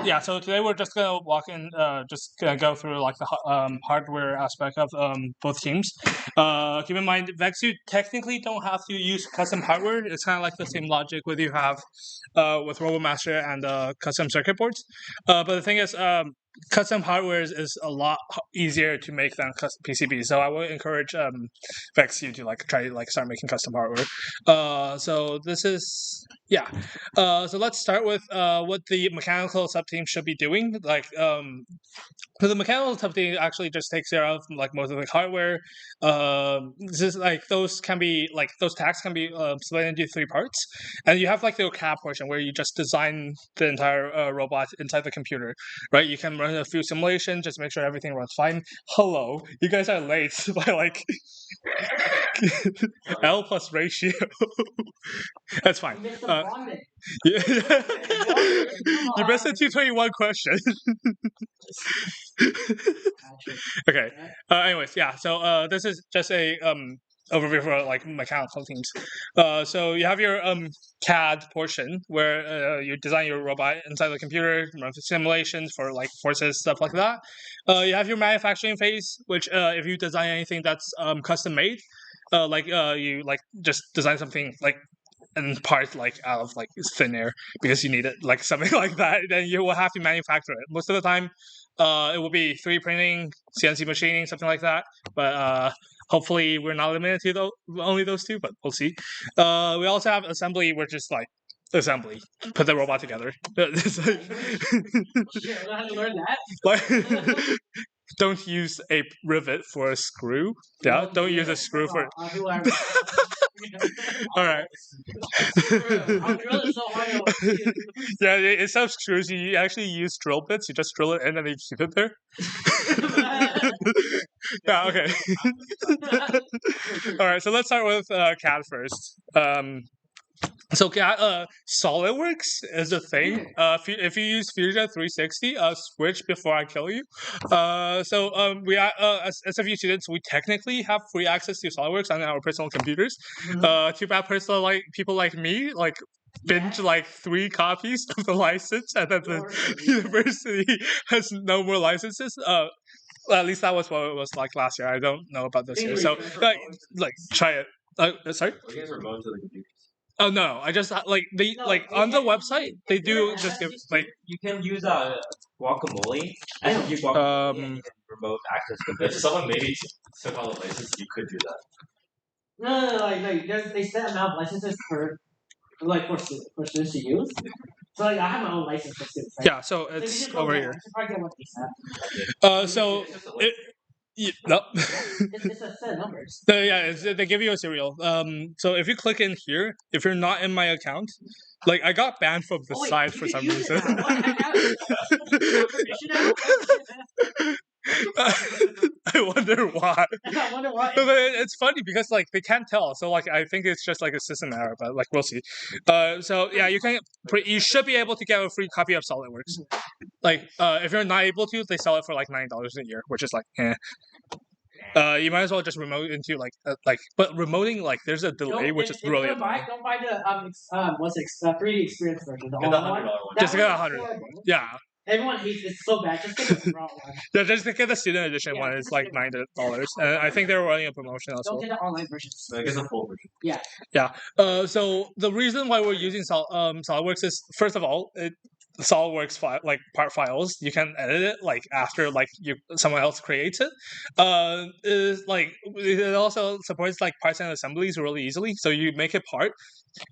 Yeah, so today we're just gonna just gonna go through like the hardware aspect of both teams. Keep in mind, Vex, you technically don't have to use custom hardware. It's kind of like the same logic with you have with RoboMaster and custom circuit boards. But the thing is, custom hardware is a lot easier to make than custom PCB. So I would encourage Vex you to like try to like start making custom hardware. So this is yeah. So let's start with what the mechanical subteam should be doing. So the mechanical subteam actually just takes care of like most of the hardware. Just like those can be like those tasks can be split into three parts, and you have like the CAD portion where you just design the entire robot inside the computer, right? You can run a few simulations, just make sure everything runs fine. Hello, you guys are late by like L plus ratio. That's fine. Yeah. You missed the 221 question. Okay. Anyways, yeah. So this is just a overview for like mechanical teams. So you have your CAD portion where you design your robot inside the computer, run simulations for like forces, stuff like that. You have your manufacturing phase, which if you design anything that's custom made, you like just design something like and part like out of like thin air because you need it like something like that, then you will have to manufacture it. Most of the time, it will be 3D printing, CNC machining, something like that. But hopefully, we're not limited to only those two. But we'll see. We also have assembly, which is like assembly, put the robot together. It's like, Shit, I had to learn that. like, don't use a rivet for a screw. Yeah, don't use a screw for. All right. Yeah, instead of screws, you actually use drill bits. You just drill it in and you keep it there. Yeah, okay. All right, so let's start with CAD first. So SolidWorks is a thing. If you use Fusion 360, switch before I kill you. We are as SFU students, we technically have free access to SolidWorks on our personal computers. Too bad personal like people like me like binge like 3 copies of the license, and then the university has no more licenses. Well, at least that was what it was like last year. I don't know about this year. So like try it. Sorry. You guys are going to the computers. Oh no! I just like they like on the website they do just give like You can use Guacamole. I think you Guacamole and you can remote access computers. If someone maybe took all the licenses, you could do that. No, like they set amount of licenses for students to use. So like I have my own license for students, right? Yeah, so it's over here. So it. No. It's a set of numbers. Yeah, they give you a serial. So if you click in here, if you're not in my account, like I got banned from the site for some reason. I wonder why. I wonder why. But it's funny because like they can't tell, so like I think it's just like a system error, but like we'll see. So yeah, you should be able to get a free copy of SolidWorks. Like if you're not able to, they sell it for like $9 a year, which is like you might as well just remote into but remoting like there's a delay which is really don't buy the 3D experience version. Get the $100 one. Just get 100. Yeah. Everyone hates it so bad. Just get the raw one. Yeah, just get the student edition one. It's like $9, and I think they're running a promotion also. Don't get the online version. I guess the full version. Yeah. Yeah. So the reason why we're using SolidWorks is first of all, SolidWorks part files you can edit it like after like someone else creates it. Is like it also supports like parts and assemblies really easily. So you make a part,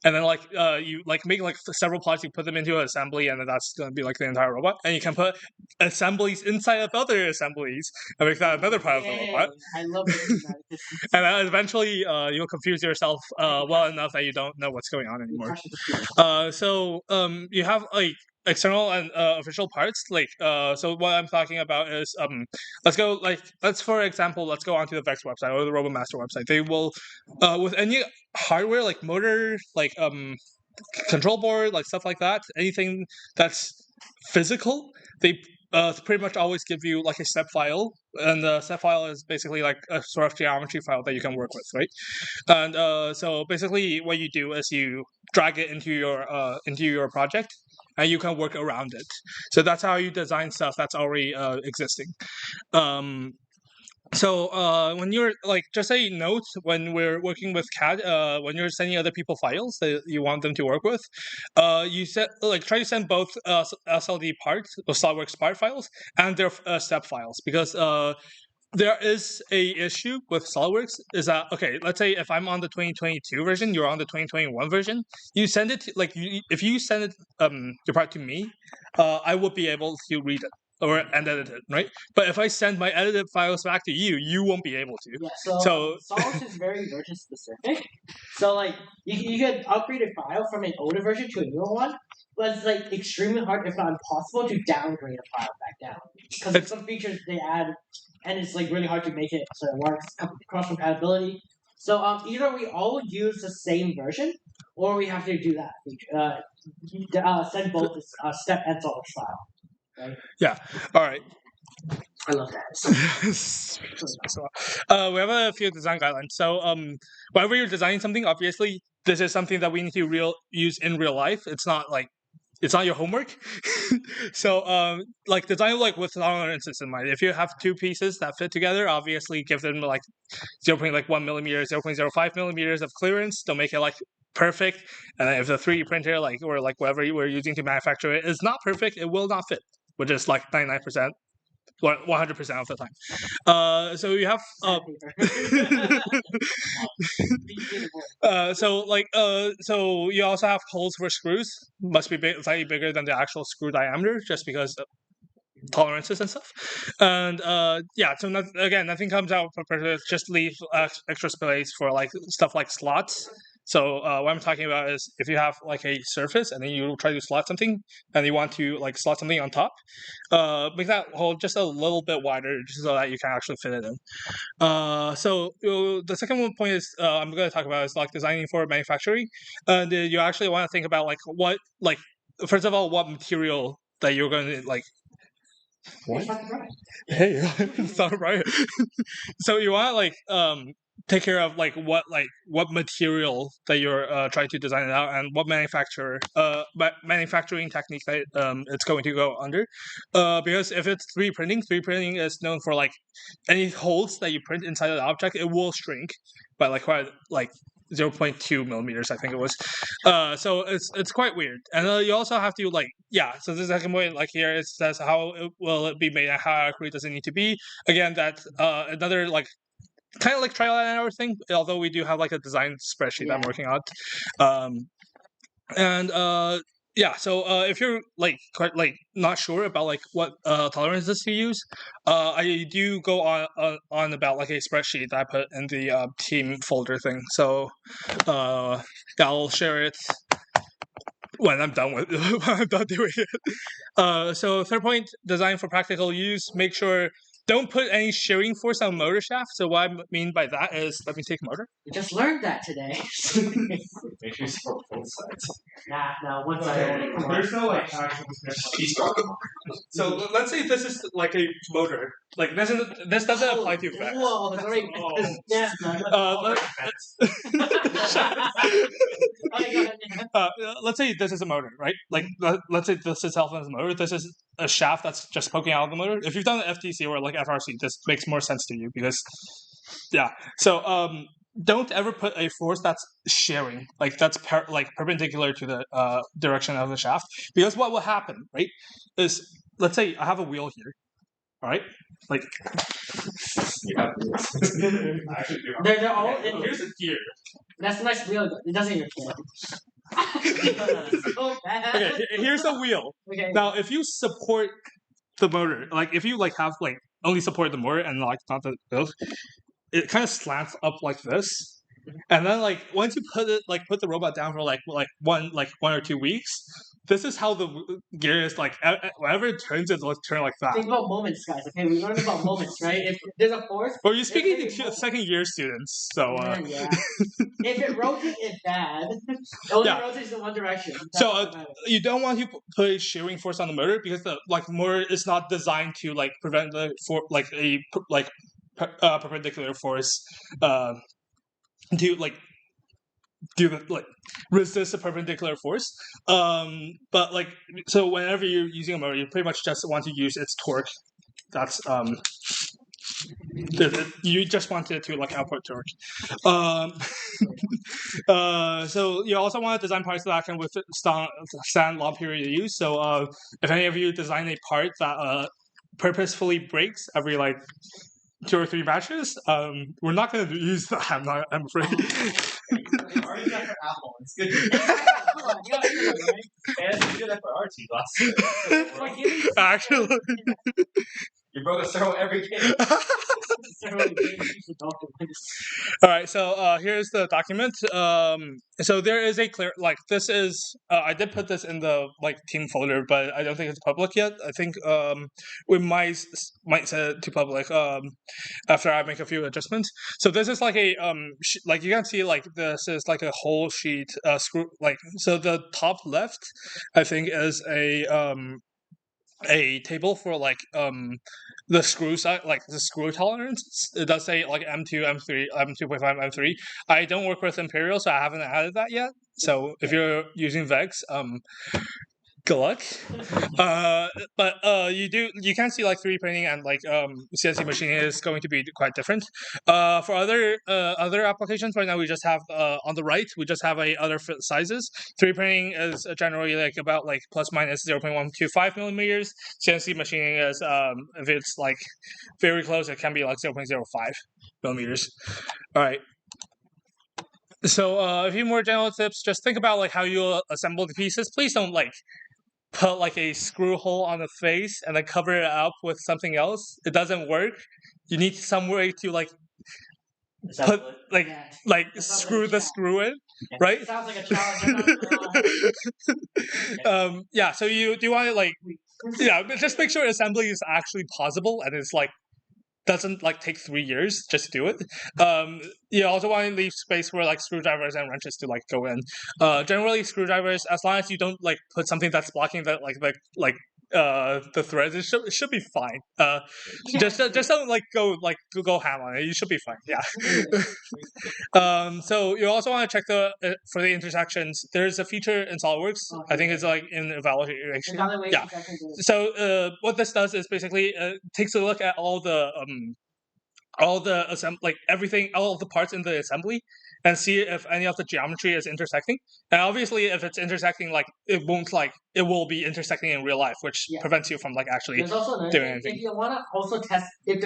and then like you like make like several parts, you put them into an assembly, and then that's gonna be like the entire robot. And you can put assemblies inside of other assemblies and make that another part of the robot. I love it. And then eventually you'll confuse yourself well enough that you don't know what's going on anymore. So you have like external and official parts. Like so what I'm talking about is let's for example let's go onto the Vex website or the RoboMaster website. They will with any hardware like motor, like control board, like stuff like that, anything that's physical, they pretty much always give you like a step file, and the step file is basically like a sort of geometry file that you can work with, right? And so basically what you do is you drag it into your project, and you can work around it. So that's how you design stuff that's already existing. So when you're like, just a note when we're working with CAD, when you're sending other people files that you want them to work with, you try to send both SLD parts or SolidWorks part files and their step files, because there is a issue with SolidWorks is that, okay, let's say if I'm on the 2022 version, you're on the 2021 version, you send it to, if you send it your part to me, I will be able to read it and edit it, right? But if I send my edited files back to you, you won't be able to. Yeah, so SolidWorks is very version specific. So like you could upgrade a file from an older version to a newer one, but it's like extremely hard, if not impossible, to downgrade a file back down, because there's some features they add, and it's like really hard to make it so it works, cross compatibility. So either we all use the same version, or we have to do that. Send both the step and SolidWorks file. Right? Yeah. All right. I love that. We have a few design guidelines. So whenever you're designing something, obviously this is something that we need to use in real life. It's not your homework. So like design like with tolerances in mind. If you have two pieces that fit together, obviously give them like 0.1 millimeters, 0.05 millimeters of clearance. Don't make it like perfect. And if the 3D printer or whatever you were using to manufacture it is not perfect, it will not fit, which is like 99%. 100% of the time. So you have so you also have holes for screws. Must be slightly bigger than the actual screw diameter, just because of tolerances and stuff. And so nothing comes out perfect. Just leave extra space for like stuff like slots. So what I'm talking about is if you have like a surface and then you try to slot something and you want to like slot something on top, make that hole just a little bit wider just so that you can actually fit it in. So the second one point is I'm going to talk about is like designing for manufacturing. And you actually want to think about first of all, what material that you're going to like. What? Hey, it's not right. So you want to take care of what material that you're trying to design it out and what manufacturing technique that it's going to go under. Because if it's 3D printing is known for like any holes that you print inside of the object, it will shrink by quite 0.2 millimeters, I think it was. So it's quite weird. And you also have to so the second point here it says how will it be made and how accurate does it need to be. Again, that's another kind of like trial and error thing, although we do have like a design spreadsheet I'm working on. So if you're quite not sure about what tolerances to use, I do go on about like a spreadsheet that I put in the team folder thing. So I'll share it when I'm done doing it. So third point, design for practical use. Make sure don't put any shearing force on motor shaft. So what I mean by that is, let me take motor. We just learned that today. Make sure you support both sides. Nah, one side only. There's no actual So let's say this is like a motor. Like this doesn't apply to VEX. Whoa, that's already let's say this is a motor, right? Let's say this itself is a motor. This is a shaft that's just poking out of the motor. If you've done an FTC or FRC, this makes more sense to you because, So don't ever put a force that's shearing, that's perpendicular to the direction of the shaft, because what will happen, right, is let's say I have a wheel here, all right, they're all in. Here's a gear. That's a nice wheel. It doesn't even care. Okay, here's a wheel. Okay. Now, if you support the motor, if you have only support the motor and not the wheels, it kind of slants up like this, and then once you put the robot down for one or 2 weeks, this is how the gear is whenever it turns, it will turn like that. Think about moments, guys. Okay, we learned about moments, right? If there's a force. Well, you're speaking to second year students, so. Yeah. If it rotates, it's bad. It only rotates in one direction. So you don't want to put a shearing force on the motor because the motor is not designed to prevent a perpendicular force to do the like resist a perpendicular force. But like so whenever you're using a motor, you pretty much just want to use its torque. That's you just want it to like output torque. So you also want to design parts that can withstand long period of use. So if any of you design a part that purposefully breaks every like 2 or 3 matches, we're not going to use that. I'm afraid. You already got for Apple. It's good. And you did that for RT last. Actually, you broke a servo every game. All right, so here's the document. So there is a clear like this is I did put this in the like team folder, but I don't think it's public yet. I think we might set it to public after I make a few adjustments. So this is like a like you can see like this is like a whole sheet screw like so the top left I think is a table for like the screw size, like the screw tolerance. It does say like M2, M3, M2.5, M3. I don't work with Imperial, so I haven't added that yet. So if you're using Vex, good luck. But you can see like 3D printing and like CNC machining is going to be quite different. For other applications right now we just have on the right we just have other sizes. 3D printing is generally like about like plus minus 0.125 millimeters. CNC machining is if it's like very close it can be like 0.05 millimeters. All right. So a few more general tips. Just think about like how you assemble the pieces. Please don't like put like a screw hole on the face and then cover it up with something else. It doesn't work. You need some way to like put like screw the screw in, right? It sounds like a challenge. Yeah. So you do want to like just make sure assembly is actually possible and it's like doesn't like take 3 years just to do it. You also want to leave space for like screwdrivers and wrenches to like go in. Generally screwdrivers, as long as you don't like put something that's blocking that the threads, it should be fine. Just don't like go ham on it. You should be fine. Yeah. So you also want to check for the intersections. There's a feature in SolidWorks. I think it's like in evaluation. Yeah. So what this does is basically takes a look at all the like everything, all of the parts in the assembly, and see if any of the geometry is intersecting. And obviously, if it's intersecting, like it will be intersecting in real life, which prevents you from like actually doing anything. If you want to also test if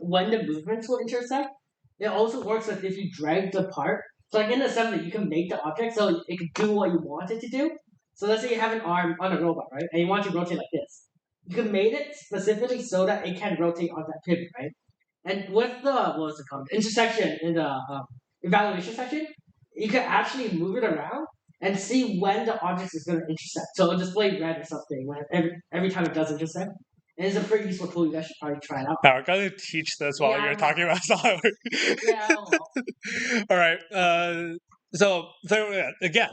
when the movements will intersect, it also works if you drag the part. So like in assembly, you can make the object so it can do what you want it to do. So let's say you have an arm on a robot, right? And you want to rotate like this. You can make it specifically so that it can rotate on that pivot, right? And with the intersection in the evaluation section, you can actually move it around and see when the object is going to intersect. So it'll display red or something when every time it does intersect. And it's a pretty useful tool. You guys should probably try it out. We're going to teach this while you're talking about SolidWorks. Yeah. All right. So there again,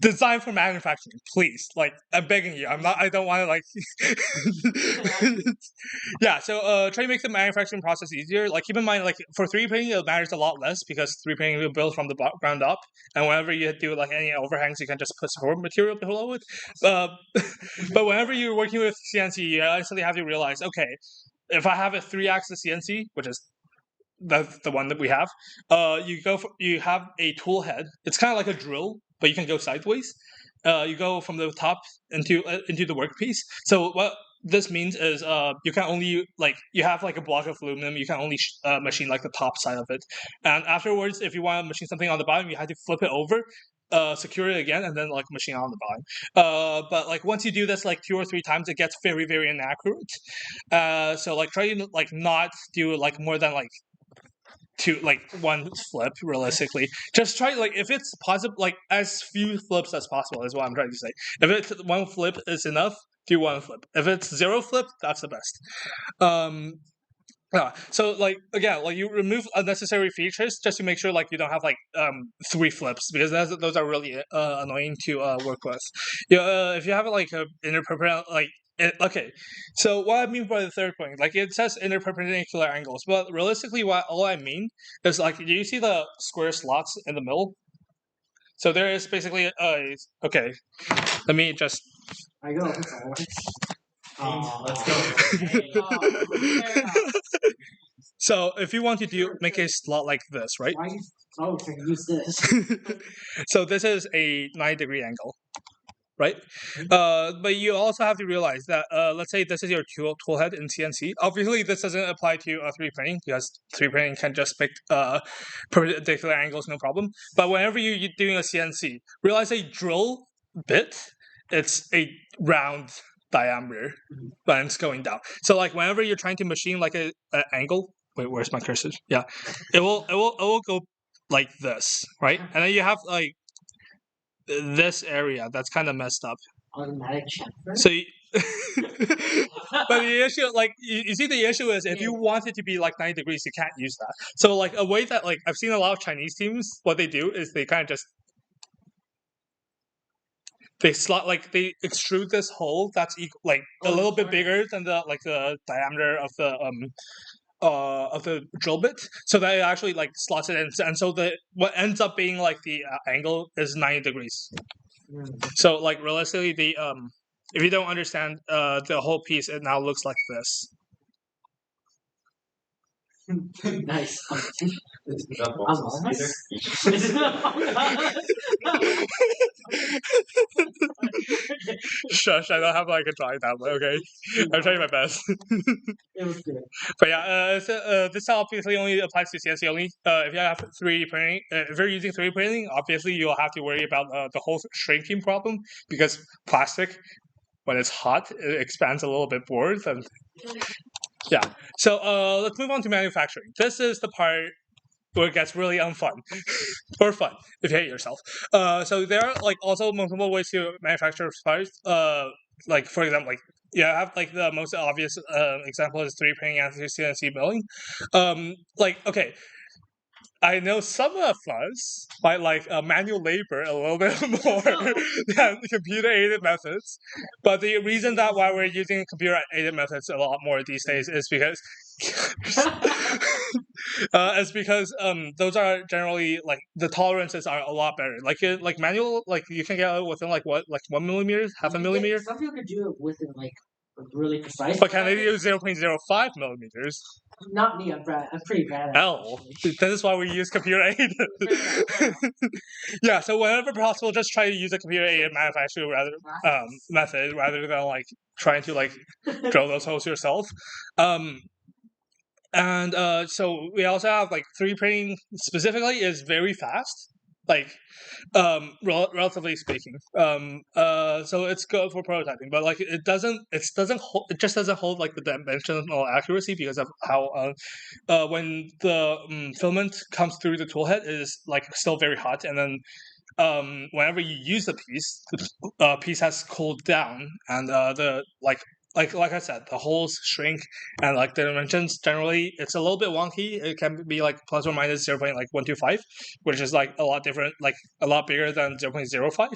design for manufacturing, please. Like I'm begging you. I don't want to like. Yeah. So try to make the manufacturing process easier. Like keep in mind, like for 3D printing, it matters a lot less because 3D printing will build from the ground up, and whenever you do like any overhangs, you can just put support material below it. But whenever you're working with CNC, you actually have to realize, okay, if I have a 3-axis CNC, which is that's the one that we have. You have a tool head. It's kind of like a drill, but you can go sideways. You go from the top into the workpiece. So what this means is you can only you have like a block of aluminum. You can only machine like the top side of it, and afterwards, if you want to machine something on the bottom, you have to flip it over. Secure it again and then like machine on the bottom. But like once you do this like 2 or 3 times, it gets very, very inaccurate. So like try to like not do like more than like 1 flip realistically. Just try like if it's possible, like as few flips as possible is what I'm trying to say. If it's 1 flip is enough, do 1 flip. If it's 0 flip, that's the best. So like again, like you remove unnecessary features just to make sure like you don't have like 3 flips because those are really annoying to work with. If you have like a interperpendicular okay, so what I mean by the third point, like it says interperpendicular angles, but realistically, all I mean is like, do you see the square slots in the middle? So there is basically okay. Let me just. I go. Let's go. Fair enough. So if you want to make a slot like this, right? Why? Oh, can use this. So this is a 90-degree angle, right? But you also have to realize that let's say this is your tool head in CNC. Obviously, this doesn't apply to 3D printing because 3D printing can just pick perpendicular angles, no problem. But whenever you're doing a CNC, realize a drill bit, it's a round diameter when it's going down. So like whenever you're trying to machine like a angle, wait, where's my cursor? Yeah, it will go like this, right? And then you have like this area that's kind of messed up. Automatic chamfer. So, but the issue, like you see, the issue is if you want it to be like 90 degrees, you can't use that. So like a way that like I've seen a lot of Chinese teams, what they do is they kind of just they extrude this hole that's like a little bit bigger than the diameter of the drill bit, so that it actually like slots it in, and so what ends up being like the angle is 90 degrees. So like realistically, if you don't understand the whole piece, it now looks like this. Nice. Shush! I don't have like a drawing tablet. Okay, I'm trying my best. It was good. But yeah, this obviously only applies to CNC only. If you have 3D printing, if you're using 3D printing, obviously you'll have to worry about the whole shrinking problem because plastic, when it's hot, it expands a little bit more than. Yeah. So let's move on to manufacturing. This is the part where it gets really unfun or fun if you hate yourself. So there are like also multiple ways to manufacture parts. Like for example, like yeah, I have like the most obvious example is 3D printing and CNC milling. Like okay, I know some of us might like manual labor a little bit more than computer-aided methods, but the reason that why we're using computer-aided methods a lot more these days is because those are generally like the tolerances are a lot better. Like manual, like you can get within like what, like 1 millimeter, half a millimeter. Some people could do it within like really precise. But can they do 0.05 millimeters? Not me. I'm pretty bad at it. That is why we use computer aided. Yeah, so whenever possible, just try to use a computer aided manufacturing method rather than like trying to like drill those holes yourself. So we also have like 3D printing specifically is very fast, like relatively speaking. So it's good for prototyping, but like it just doesn't hold like the dimensional accuracy because of how when the filament comes through the tool head, it is like still very hot, and then whenever you use the piece has cooled down, and like I said, the holes shrink, and like the dimensions generally, it's a little bit wonky. It can be like plus or minus 0.125, which is like a lot different, like a lot bigger than 0.05.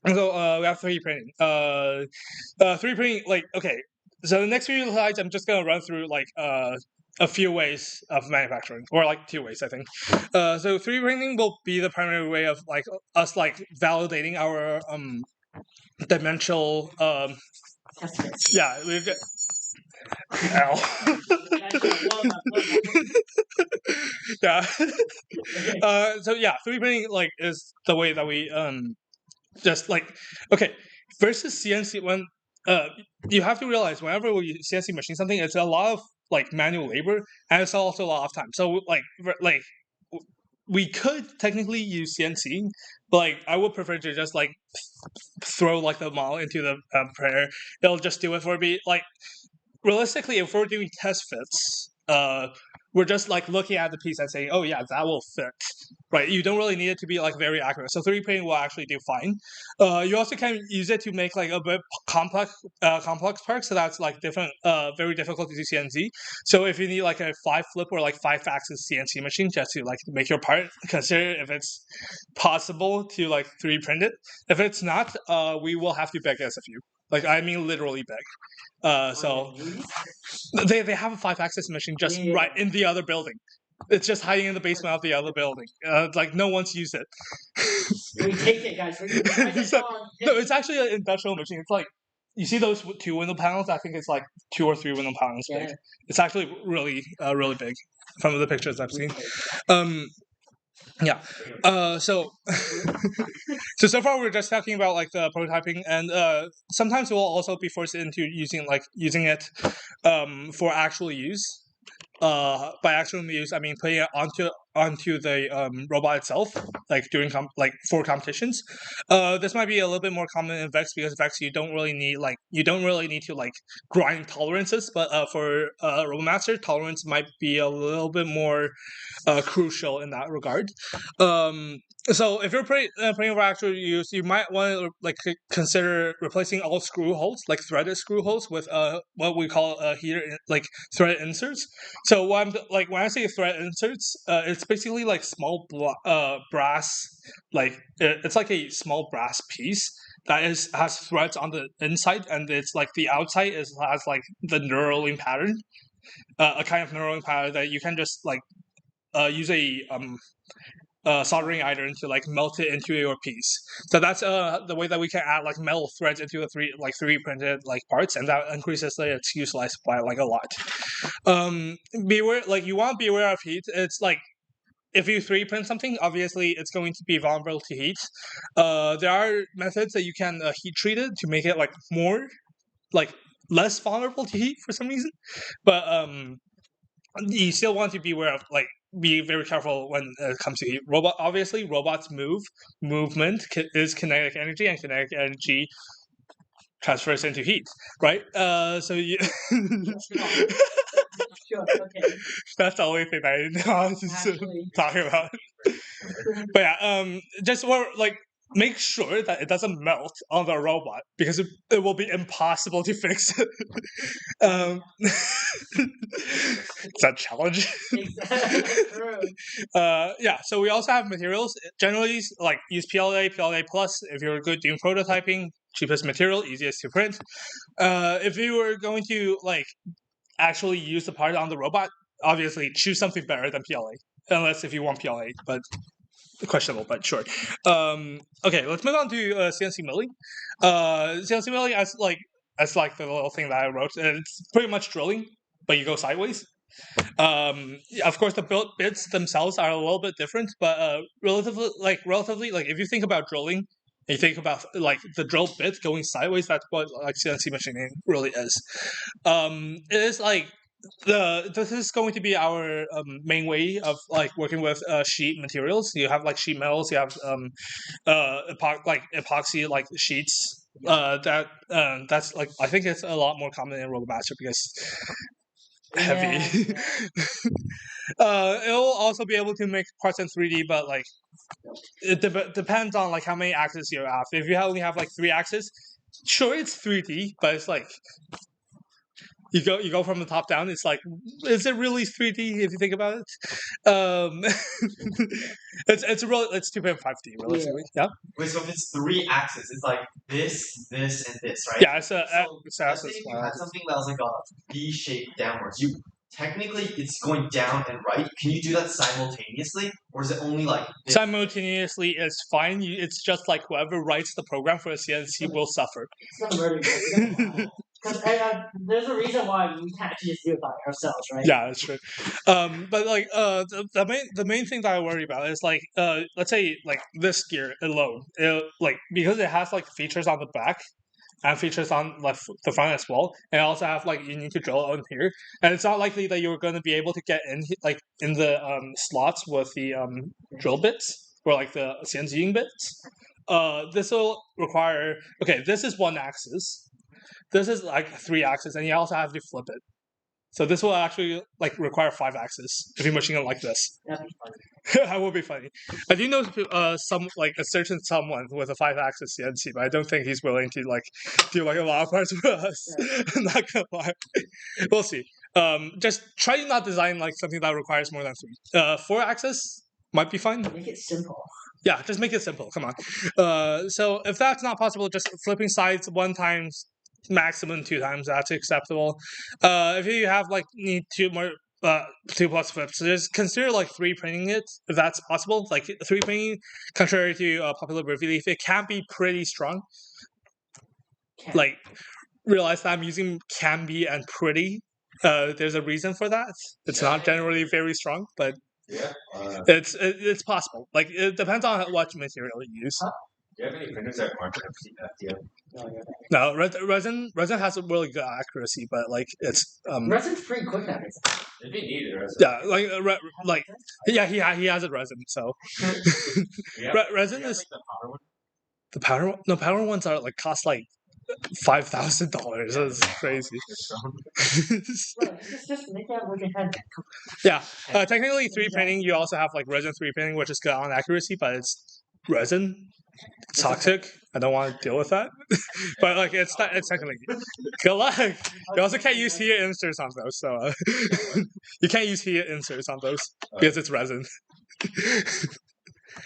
And so we have 3D printing. 3D printing, like okay. So the next few slides, I'm just gonna run through like a few ways of manufacturing, or like 2 ways, I think. So 3D printing will be the primary way of like us like validating our dimensional yeah, we've got yeah. So yeah, 3D printing like is the way that we just like okay versus CNC. When you have to realize whenever we CNC machine something, it's a lot of like manual labor, and it's also a lot of time. So like we could technically use CNC, but like I would prefer to just like throw like the model into the printer. It'll just do it for me. Like realistically, if we're doing test fits, we're just like looking at the piece and saying, "Oh yeah, that will fit." Right? You don't really need it to be like very accurate. So 3D printing will actually do fine. You also can use it to make like a bit complex parts. So that's like different, very difficult to do CNC. So if you need like a 5-flip or like 5-axis CNC machine just to like make your part, consider if it's possible to like 3D print it. If it's not, we will have to beg SFU. Like I mean, literally beg. So they have a 5-axis machine just right in the other building. It's just hiding in the basement of the other building. Like no one's used it. We take it, guys. No, it's actually an industrial machine. It's like you see those 2 window panels. I think it's like 2 or 3 window panels big. Yeah. It's actually really really big from the pictures I've seen. Yeah. So so far we're just talking about like the prototyping, and sometimes we'll also be forced into using it for actual use. By actual use, I mean putting it onto the robot itself, like during for competitions. This might be a little bit more common in Vex because Vex you don't really need to like grind tolerances, but for Robomaster, tolerance might be a little bit more crucial in that regard. So if you're putting for actual use, you might want to like consider replacing all screw holes, like threaded screw holes, with what we call heater like thread inserts. So when I say thread inserts, it's basically like small brass, like it's like a small brass piece that has threads on the inside, and it's like the outside has like the knurling pattern, a kind of knurling pattern that you can just like use a soldering iron to like melt it into your piece. So that's the way that we can add like metal threads into the 3D printed like parts, and that increases its use life by like a lot. Beware, like you want to be aware of heat. It's like if you 3D print something, obviously it's going to be vulnerable to heat. There are methods that you can heat treat it to make it like more like less vulnerable to heat for some reason, but you still want to be aware of like be very careful when it comes to heat. Robots movement is kinetic energy, and kinetic energy transfers into heat, right? So you Sure, okay. that's the only thing that I know how to Actually. talk about. But yeah, just like make sure that it doesn't melt on the robot because it will be impossible to fix it. It's a challenge. Exactly. Yeah, so we also have materials. Generally, like use PLA Plus if you're good doing prototyping. Cheapest material, easiest to print. If you were going to like actually use the part on the robot, obviously choose something better than PLA, unless if you want PLA, but questionable, but sure. Okay, let's move on to CNC milling. CNC milling as like the little thing that I wrote. It's pretty much drilling, but you go sideways. Of course, the built bits themselves are a little bit different, but relatively, if you think about drilling, and you think about like the drill bit going sideways, that's what like CNC machining really is. It is like this is going to be our main way of like working with sheet materials. You have like sheet metals, you have epoxy like sheets. That's like I think it's a lot more common in Robomaster because heavy. It'll also be able to make parts in 3D, but like it depends on like how many axes you have. If you only have like 3 axes, sure it's 3D, but it's like you go from the top down. It's like, is it really 3D if you think about it? It's 2.5D realistically. Yeah. Wait, so if it's 3 axes, it's like this, this, and this, right? Yeah, it's a let's say if you had something that was like a V shape downwards, technically it's going down and right. Can you do that simultaneously, or is it only like this? Simultaneously is fine. It's just like whoever writes the program for a CNC will suffer. It's not murder. Because there's a reason why we can't just do it by ourselves, right? Yeah, that's true. But like the main thing that I worry about is like let's say like this gear alone, like because it has like features on the back and features on like the front as well, and also have like you need to drill on here, and it's not likely that you're going to be able to get in like in the slots with the drill bits or like the CNCing bits. This will require this is 1 axis. This is like 3 axes, and you also have to flip it. So this will actually like require 5 axes if you're machine it like this. That'd be funny. That would be funny. I do know some like a certain someone with a 5-axis CNC, but I don't think he's willing to like do like a lot of parts for us. Yeah. I'm not gonna lie. We'll see. Just try to not design like something that requires more than 3. 4-axis might be fine. Make it simple. Yeah, just make it simple. Come on. So if that's not possible, just flipping sides 1 time. Maximum 2 times, that's acceptable. If you have like need 2 more 2 plus flips. So just consider like 3 printing it if that's possible. Like 3 printing, contrary to popular belief, it can be pretty strong. Can't. Like realize that I'm using can be and pretty. There's a reason for that. It's not generally very strong, but Yeah. it's possible. Like it depends on what material you use. Do you have any printers that aren't FDM? No, you're right. No, resin has a really good accuracy, but like it's Resin's pretty quick nowadays. If you need it, or yeah, like yeah, he has a resin. So resin is the power one. the powder ones are like cost like $5,000. That's crazy. Right, just make that with your hand. Yeah, technically 3 printing. You also have like resin 3 printing, which is good on accuracy, but it's resin. It's toxic. I don't want to deal with that. But like it's not. It's technically good luck. You also can't use heat inserts on those, so you can't use heat inserts on those because it's resin.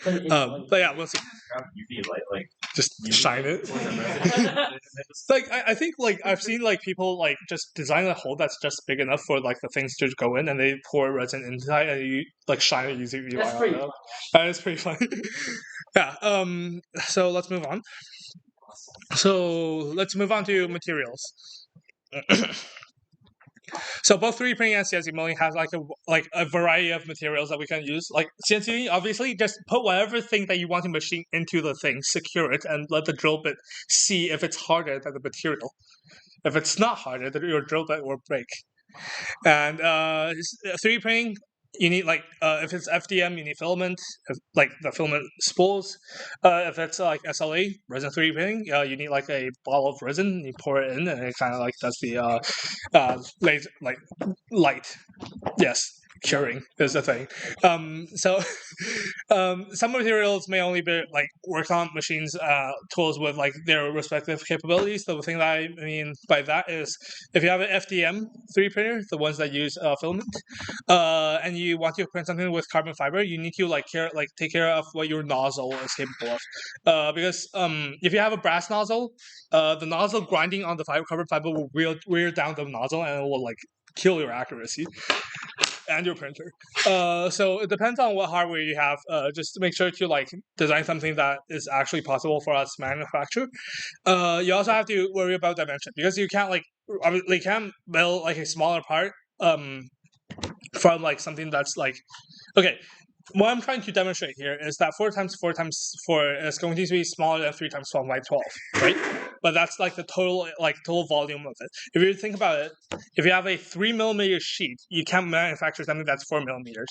Put it in But yeah, we'll see. Grab UV light, like Just shine it. It's Like I think like I've seen like people like just design a hole that's just big enough for like the things to go in, and they pour resin inside, and you like shine it using UV That's light pretty on fun. it. That is pretty fun. Yeah. So let's move on. So let's move on to materials. So both 3D printing and CNC milling has like a variety of materials that we can use. Like CNC, obviously, just put whatever thing that you want to machine into the thing, secure it, and let the drill bit see if it's harder than the material. If it's not harder, then your drill bit will break. And 3D printing, you need like if it's FDM, you need filament, like the filament spools. If it's like SLA, resin 3D printing, you need like a bottle of resin. You pour it in, and it kind of like does the laser like light. Yes, curing is the thing. So some materials may only be like work on machines tools with like their respective capabilities. So the thing that I mean by that is if you have an FDM 3D printer, the ones that use filament, and you want to print something with carbon fiber, you need to take care of what your nozzle is capable of. Because if you have a brass nozzle, the nozzle grinding on the carbon fiber will wear down the nozzle, and it will like kill your accuracy and your printer. So it depends on what hardware you have. Just to make sure to like design something that is actually possible for us to manufacture. You also have to worry about dimension because you can't can't build like a smaller part from like something that's like okay. What I'm trying to demonstrate here is that 4 times 4 times 4 is going to be smaller than 3 times 12 by 12, right? But that's like the total volume of it. If you think about it, if you have a 3 millimeter sheet, you can't manufacture something that's 4 millimeters.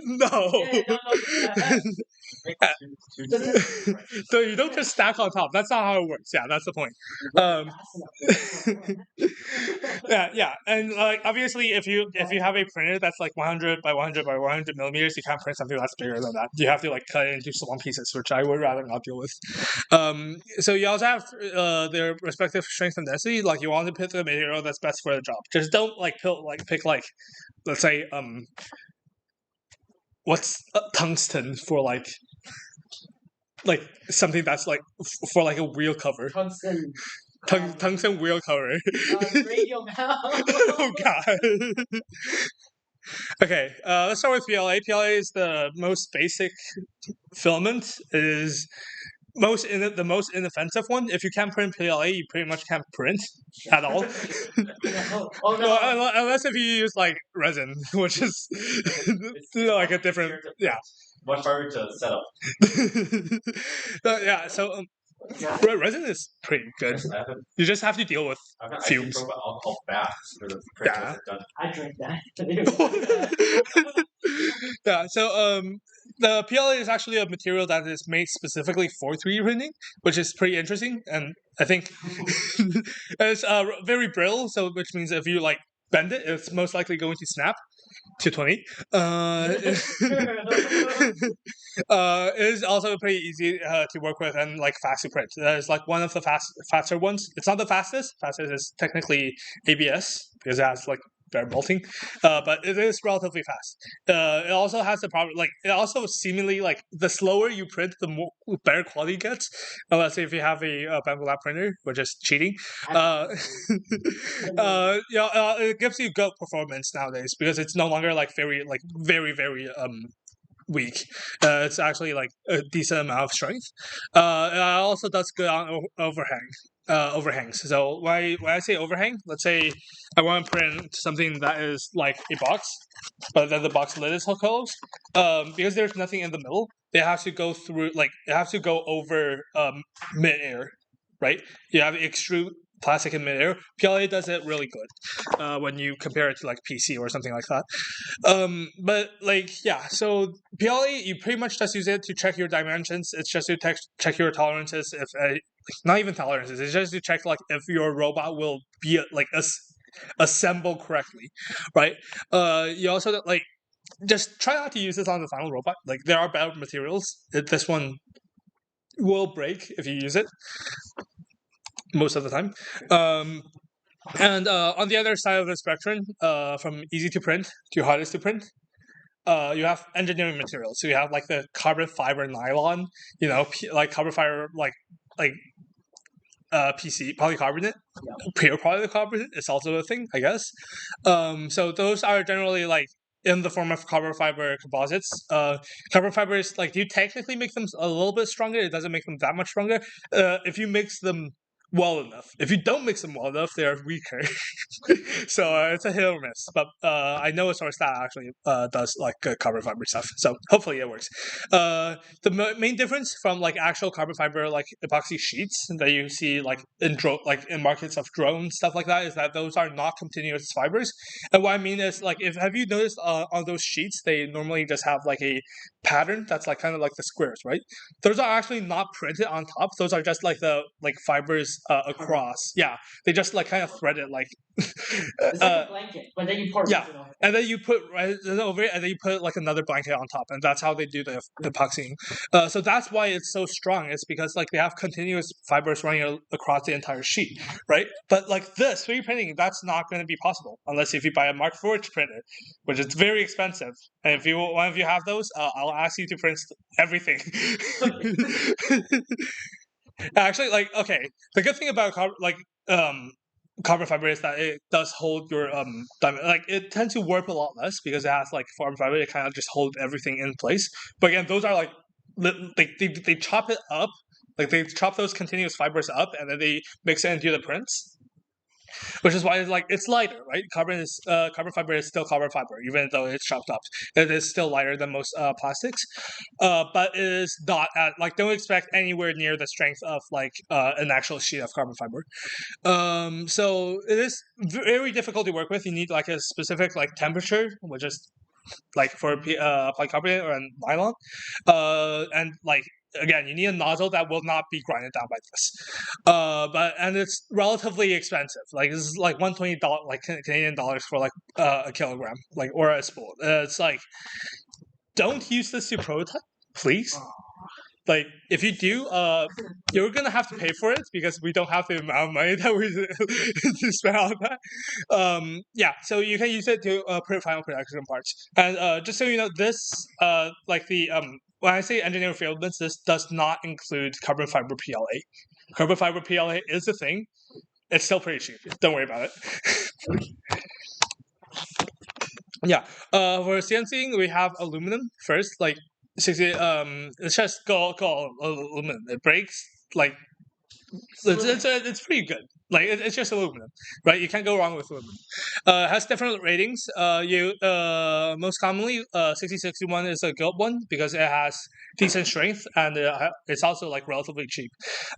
No. So you don't just stack on top. That's not how it works. Yeah, that's the point. Yeah, and like obviously, if you have a printer that's like 100 by 100 by 100 millimeters, you can't print something that's bigger than that. You have to like cut it into small pieces, which I would rather not deal with. So you also have their respective strength and density. Like you want to pick the material that's best for the job. Just don't pick let's say what's tungsten for like something that's like for like a wheel cover. Tungsten. Tungsten wheel cover. Radio now. Oh god. Okay, let's start with PLA. PLA is the most basic filament. It is the most inoffensive one. If you can't print PLA, you pretty much can't print at all. Oh no. Well, unless if you use like resin, which is like a different yeah. much harder to set up. Yeah, so resin is pretty good. You just have to deal with fumes. Alcohol baths for the Yeah. I drink that. Yeah, so the PLA is actually a material that is made specifically for 3D printing, which is pretty interesting, and I think it's very brittle. So which means if you like bend it, it's most likely going to snap. 220. It is also pretty easy to work with and like fast to print. That is like one of the faster ones. It's not the fastest. Fastest is technically ABS because it has like bare melting, but it is relatively fast. It also has the problem, like it also seemingly like the slower you print, the more better quality it gets. Let's say if you have a Banggood Lab printer, which is cheating. It gives you good performance nowadays because it's no longer like very weak. It's actually like a decent amount of strength. It also does good on overhangs. So when I say overhang, let's say I want to print something that is like a box, but then the box lid is closed. Because there's nothing in the middle, it has to go through like it has to go over mid-air, right? You have extrude plastic in mid-air. PLA does it really good when you compare it to like PC or something like that. But like yeah, so PLA you pretty much just use it to check your dimensions. It's just to check your tolerances. If not even tolerances, it's just to check like if your robot will be like assemble correctly, right? You also like just try not to use this on the final robot. Like there are better materials. This one will break if you use it most of the time. And on the other side of the spectrum, from easy to print to hardest to print, you have engineering materials. So you have like the carbon fiber nylon, like carbon fiber, like PC polycarbonate, pure polycarbonate is also a thing, I guess. So those are generally like in the form of carbon fiber composites. Carbon fibers, like, you technically make them a little bit stronger. It doesn't make them that much stronger. If you mix them well enough. If you don't mix them well enough, they're weaker. So it's a hit or miss. But I know a source that actually does like good carbon fiber stuff. So hopefully it works. The main difference from like actual carbon fiber like epoxy sheets that you see like in markets of drones stuff like that is that those are not continuous fibers. And what I mean is like have you noticed on those sheets they normally just have like a pattern that's like kind of like the squares, right? Those are actually not printed on top. Those are just like the fibers across. Yeah, they just like kind of threaded like. It's like a blanket, but then you pour yeah, resin over it. and then you put resin over it, and then you put like another blanket on top, and that's how they do the epoxying. So that's why it's so strong. It's because like they have continuous fibers running across the entire sheet, right? But like this 3D printing, that's not going to be possible unless if you buy a Mark IV printer, which is very expensive. And if one of you have those, I'll ask you to print everything. Actually, like, okay, the good thing about carbon fiber is that it does hold your diamond. Like, it tends to warp a lot less because it has like form fiber. It kind of just hold everything in place. But again, those are like they chop it up. Like they chop those continuous fibers up and then they mix it into the prints. Which is why it's lighter, right? Carbon fiber is still carbon fiber, even though it's chopped up. It is still lighter than most plastics, but it is not at like don't expect anywhere near the strength of like an actual sheet of carbon fiber. So it is very difficult to work with. You need like a specific like temperature, which is like for polycarbonate or nylon, and like. Again, you need a nozzle that will not be grinded down by this. And it's relatively expensive. Like this is like $120 like Canadian dollars for like a kilogram, like or a spool. It's like don't use this to prototype, please. Like if you do, you're gonna have to pay for it because we don't have the amount of money that we to spend on that. Yeah, so you can use it to print final production parts. And just so you know, this like the when I say engineering filaments, this does not include carbon fiber PLA. Carbon fiber PLA is a thing. It's still pretty cheap. Don't worry about it. Yeah. For CNCing, we have aluminum first. Like 60. It's just go aluminum. It breaks like it's pretty good. Like it's just aluminum, right? You can't go wrong with aluminum. It has different ratings. Most commonly 6061 is a good one because it has decent strength and it's also like relatively cheap.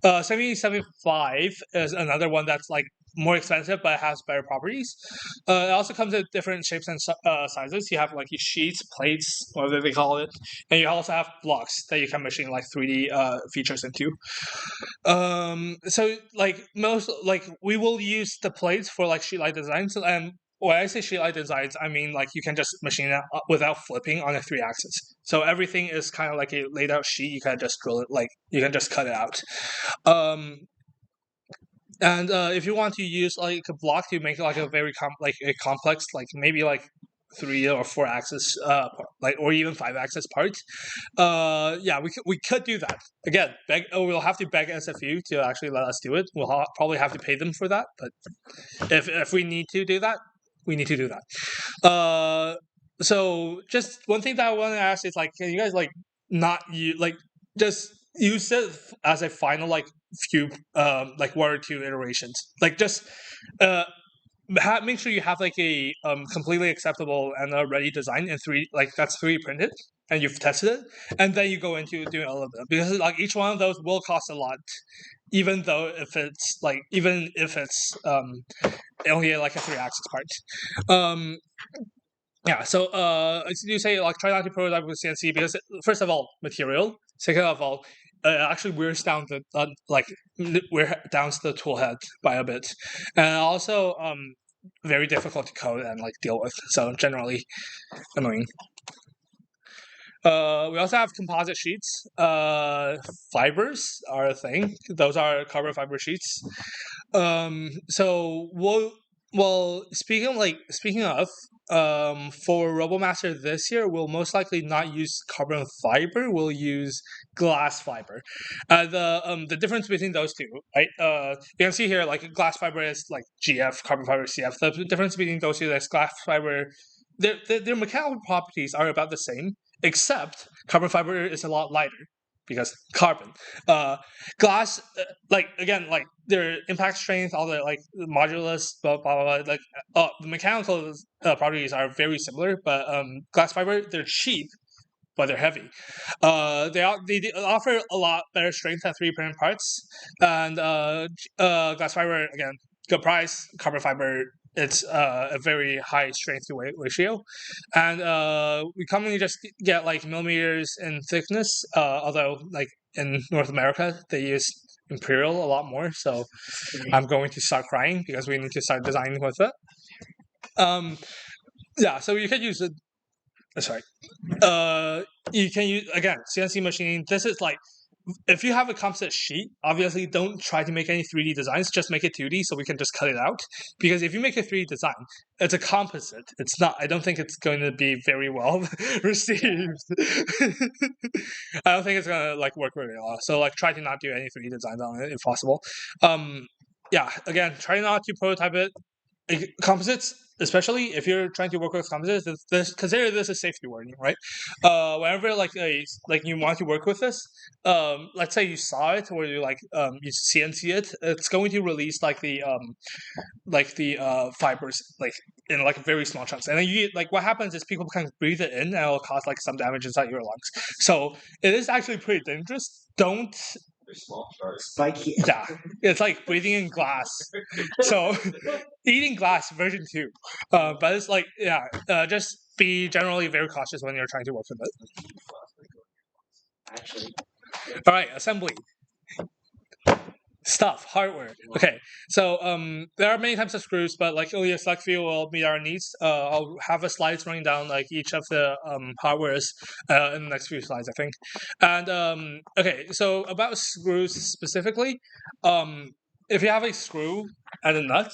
7075 is another one that's like more expensive but it has better properties. It also comes in different shapes and sizes. You have like sheets, plates, whatever they call it, and you also have blocks that you can machine like 3D features into. So like most like we will use the plates for like sheet light designs, and when I say sheet light designs, I mean like you can just machine it without flipping on a 3-axis. So everything is kind of like a laid out sheet. You can just drill it, like you can just cut it out. And if you want to use like a block to make like a very complex, like maybe like 3 or 4 axis like or even 5 axis part, yeah, we could do that. Again, we'll have to beg SFU to actually let us do it. We'll probably have to pay them for that, but if we need to do that, we need to do that. So just one thing that I want to ask is like, can you guys like not you like just use it as a final like few like 1 or 2 iterations, like just make sure you have like a completely acceptable and a ready design in 3, like that's 3D printed and you've tested it, and then you go into doing all of them, because like each one of those will cost a lot, even if it's only like a 3-axis part. Yeah, so as you say, like try not to prototype with CNC because first of all, material. Second of all, actually wears down the wear down the tool head by a bit, and also very difficult to code and like deal with. So generally annoying. We also have composite sheets. Fibers are a thing. Those are carbon fiber sheets. So speaking of, for RoboMaster this year, we'll most likely not use carbon fiber. We'll use glass fiber. The difference between those two, right? You can see here, like glass fiber is like GF, carbon fiber CF. The difference between those two is glass fiber. Their mechanical properties are about the same, except carbon fiber is a lot lighter because carbon. Glass, like again, like their impact strength, all the like modulus, blah blah blah. Like the mechanical properties are very similar, but glass fiber, they're cheap, but they're heavy. They offer a lot better strength at 3D printed parts, and glass fiber again, good price. Carbon fiber, it's a very high strength to weight ratio, and we commonly just get like millimeters in thickness. Although like in North America they use imperial a lot more, so I'm going to start crying because we need to start designing with it. Yeah, so you can use it. Sorry. You can use again CNC machining. This is like, if you have a composite sheet, obviously don't try to make any 3D designs. Just make it 2D so we can just cut it out. Because if you make a 3D design, it's a composite. It's not. I don't think it's going to be very well received. I don't think it's gonna like work very well. So like, try to not do any 3D designs on it if possible. Yeah. Again, try not to prototype it. Composites, especially if you're trying to work with composites, consider this a safety warning, right? Whenever like you want to work with this, let's say you saw it or you you CNC it, it's going to release like the fibers like in like very small chunks, and then you like what happens is people can breathe it in and it'll cause like some damage inside your lungs. So it is actually pretty dangerous. Don't. Very small. Sorry. Spiky. Yeah, it's like breathing in glass. So eating glass version 2. But it's like, yeah, just be generally very cautious when you're trying to work with it. Actually. All right, assembly. Stuff, hardware. Okay, so there are many types of screws, but like only a select few will meet our needs. I'll have a slides running down like each of the hardwares in the next few slides, I think. And okay, so about screws specifically, if you have a screw and a nut,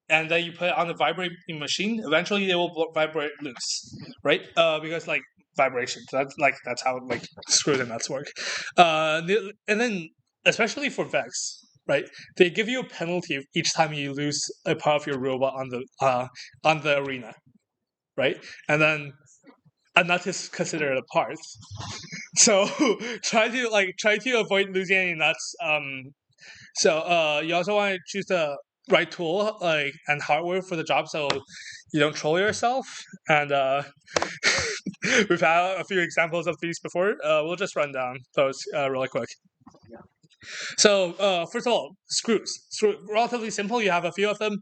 and then you put it on the vibrating machine, eventually they will vibrate loose, right? Because like vibrations, that's how like screws and nuts work. And then especially for Vex, right? They give you a penalty each time you lose a part of your robot on the arena, right? And then a nut is considered a part. So try to avoid losing any nuts. So you also want to choose the right tool and hardware for the job so you don't troll yourself. And we've had a few examples of these before. We'll just run down those really quick. So first of all, screws. Relatively simple. You have a few of them,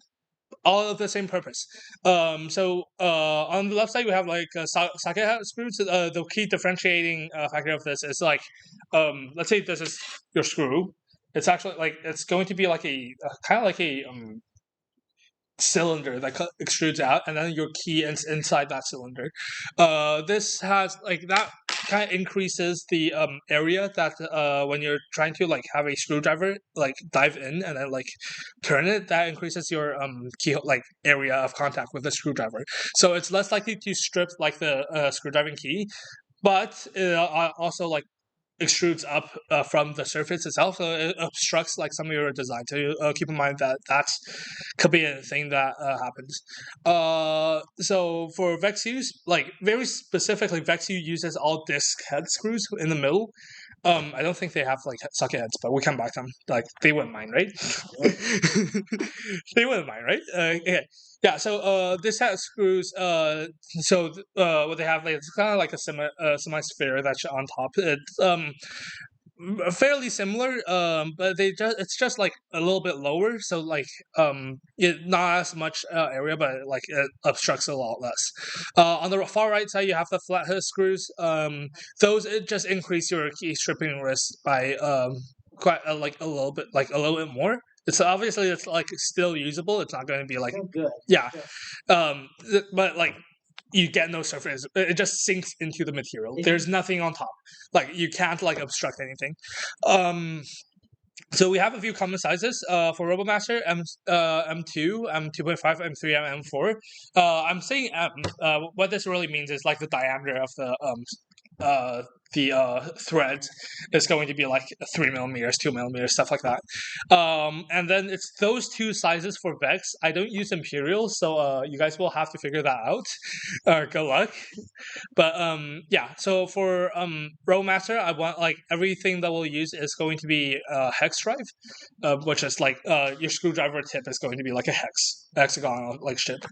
all of the same purpose. So on the left side we have like socket screws. The key differentiating factor of this is like, let's say this is your screw. It's actually like it's going to be like a kind of like a cylinder that extrudes out, and then your key is inside that cylinder. This has like that kind of increases the area that when you're trying to like have a screwdriver like dive in and then like turn it, that increases your keyhole like area of contact with the screwdriver. So it's less likely to strip like the screwdriving key, but it also like extrudes up from the surface itself, so it obstructs like some of your design. So keep in mind that could be a thing that happens. So for Vexus, like very specifically, Vexu uses all disc head screws in the middle. I don't think they have like socket heads, but we come back to them. Like they wouldn't mind, right? They wouldn't mind, right? Okay. Yeah. So this has screws. What they have, like, it's kind of like a semi sphere that's on top. It's fairly similar, but it's just like a little bit lower, so like not as much area, but like it obstructs a lot less. On the far right side, you have the flathead screws. Those it just increase your key stripping risk by quite like a little bit more. It's obviously it's like still usable. It's not going to be like So good. yeah, but like you get no surface. It just sinks into the material. There's nothing on top. Like you can't like obstruct anything. So we have a few common sizes for RoboMaster: M2, M2.5, M3, and M4. I'm saying M. What this really means is like the diameter of the thread is going to be like 3 millimeters, 2 millimeters, stuff like that. And then it's those two sizes for Vex. I don't use Imperial, so you guys will have to figure that out. Good luck. But yeah, so for RoboMaster, I want like everything that we'll use is going to be hex drive, which is like your screwdriver tip is going to be like a hexagonal like shape.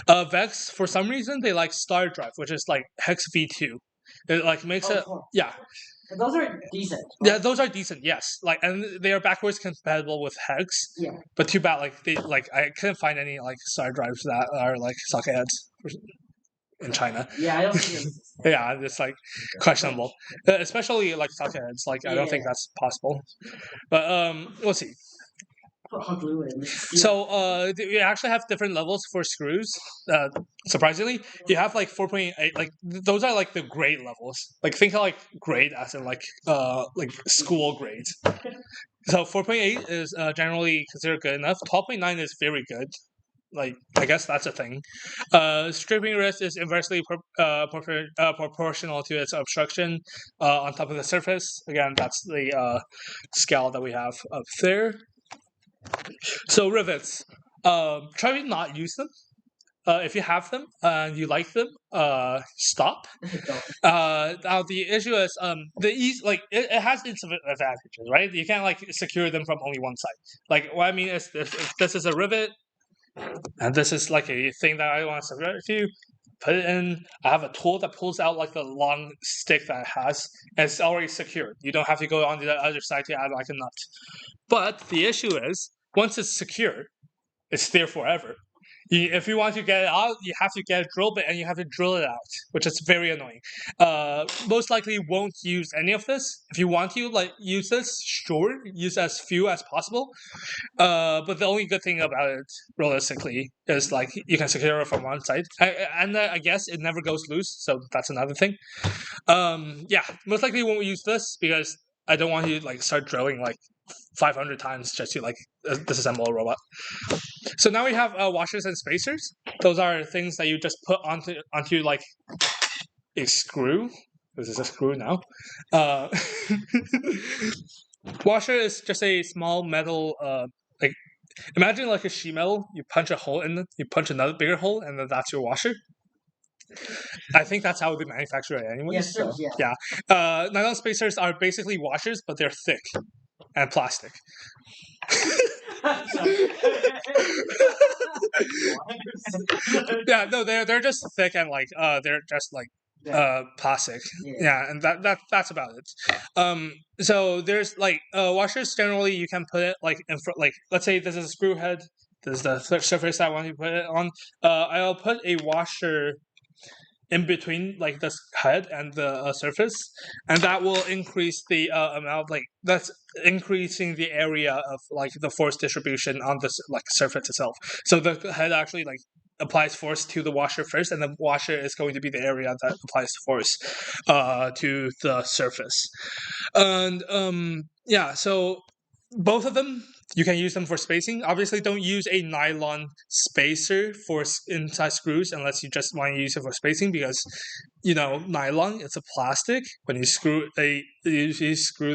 Vex, for some reason, they like star drive, which is like hex V2. It like makes it Cool. yeah. And those are decent. Yeah, those are decent. Yes, like and they are backwards compatible with hex. Yeah. But too bad, like they like I couldn't find any like star drives that are like socket heads in China. Yeah, I don't think it's Yeah, it's like questionable, especially like socket heads. Like I don't think that's possible. But we'll see. put hot glue in. So we actually have different levels for screws. Surprisingly, you have like 4.8. Like those are like the grade levels. Like think of like grade as in like school grades. So 4.8 is generally considered good enough. 12.9 is very good. Like I guess that's a thing. Stripping risk is inversely proportional to its obstruction on top of the surface. Again, that's the scale that we have up there. So rivets, try to not use them. If you have them and you like them, stop. Now the issue is it has its advantages, right? You can't like secure them from only one side. Like what I mean is if this is a rivet, and this is like a thing that I want to secure it to. Put it in. I have a tool that pulls out like the long stick that it has, and it's already secured. You don't have to go on the other side to add like a nut. But the issue is, once it's secure, it's there forever. If you want to get it out, you have to get a drill bit and you have to drill it out, which is very annoying. Most likely won't use any of this. If you want to like use this, sure, use as few as possible. But the only good thing about it, realistically, is like you can secure it from one side, and I guess it never goes loose. So that's another thing. Yeah, most likely won't use this because I don't want you to like start drilling like 500 times just to like disassemble a robot. So now we have washers and spacers. Those are things that you just put onto like a screw. This is a screw now. Washer is just a small metal like imagine like a sheet metal. You punch a hole in it, you punch another bigger hole, and then that's your washer. I think that's how they manufacture it anyway. Yes, so, yeah. Nylon spacers are basically washers, but they're thick and plastic. Yeah, no, they're just thick and like they're just like plastic. Yeah, and that's about it. So there's like washers generally you can put it like in front, like let's say this is a screw head. This is the surface I want to put it on. I'll put a washer in between like the head and the surface, and that will increase the amount like that's increasing the area of like the force distribution on the like surface itself. So the head actually like applies force to the washer first, and the washer is going to be the area that applies force to the surface. And yeah, so both of them you can use them for spacing. Obviously, don't use a nylon spacer for inside screws unless you just want to use it for spacing, because nylon, it's a plastic. When you screw the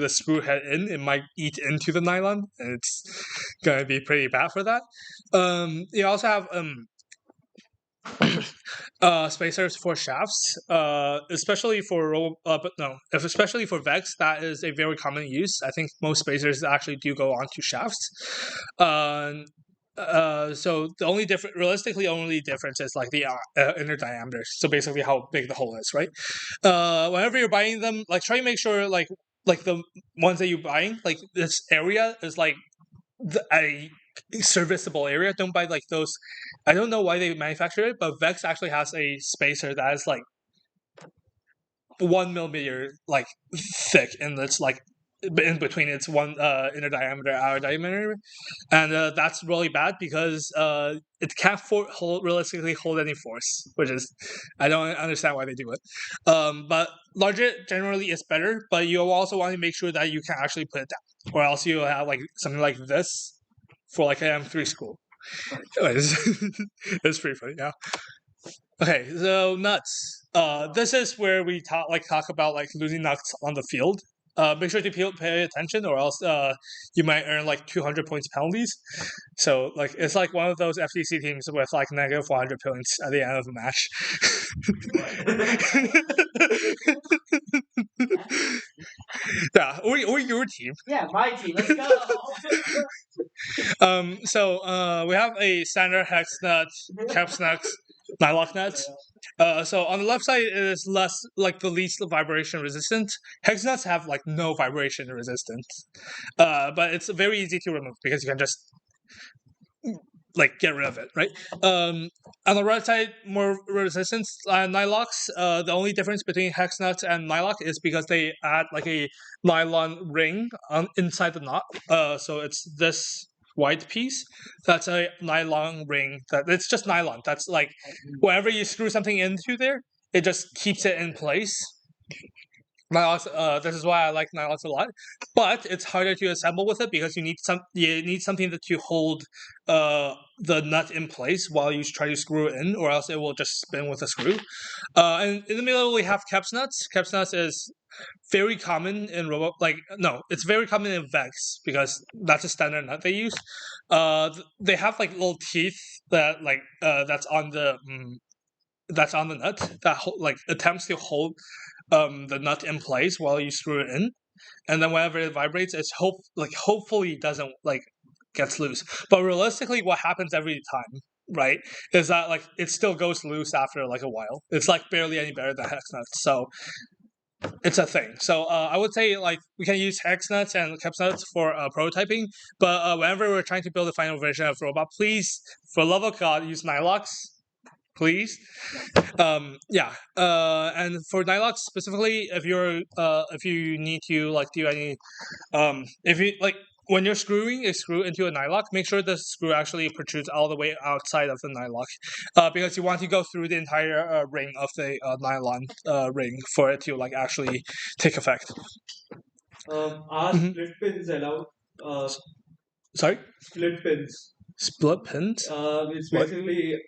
screw head in, it might eat into the nylon, and it's gonna be pretty bad for that. You also have spacers for shafts, especially for especially for Vex. That is a very common use. I think most spacers actually do go onto shafts. So the only realistically only difference is like the inner diameter. So basically how big the hole is, right? Whenever you're buying them, like try to make sure like the ones that you're buying, like this area is like a serviceable area. Don't buy like those. I don't know why they manufacture it, but Vex actually has a spacer that is like 1 millimeter like thick, and it's like in between its one inner diameter, outer diameter, and that's really bad because it can't realistically hold any force, which is I don't understand why they do it. But larger generally is better, but you also want to make sure that you can actually put it down, or else you'll have like something like this for like an M3 school. It's pretty funny, yeah. Okay, so nuts. This is where we talk about like losing nuts on the field. Make sure to pay attention, or else you might earn like 200 points penalties. So like it's like one of those FTC teams with like negative 400 points at the end of the match. Yeah, or your team. Yeah, my team. Let's go. So we have a standard hex nut, caps nut, nylock nut. So on the left side, it is less like the least vibration resistant. Hex nuts have like no vibration resistance, but it's very easy to remove because you can just like get rid of it, right? On the right side, more resistance nylocks. The only difference between hex nuts and nylock is because they add like a nylon ring inside the knot. So it's this white piece that's a nylon ring. It's just nylon. That's like whenever you screw something into there, it just keeps it in place. Nylocks, this is why I like nylocks a lot, but it's harder to assemble with it because you need something that to hold the nut in place while you try to screw it in, or else it will just spin with a screw. And in the middle we have caps nuts. Caps nuts is very common in it's very common in Vex because that's a standard nut they use. They have like little teeth that that's on the nut that like attempts to hold the nut in place while you screw it in, and then whenever it vibrates, it's hopefully doesn't like gets loose. But realistically, what happens every time, right, is that like it still goes loose after like a while. It's like barely any better than hex nuts, so it's a thing. So I would say like we can use hex nuts and caps nuts for prototyping, but whenever we're trying to build a final version of robot, please, for love of God, use nylocks. Please, and for nylocks specifically, if you need to like do any, if you like when you're screwing a screw into a nylock, make sure the screw actually protrudes all the way outside of the nylock, because you want to go through the entire ring of the nylon ring for it to like actually take effect. Are Mhm. split pins allowed? Sorry, Split pins. split pins. It's What? basically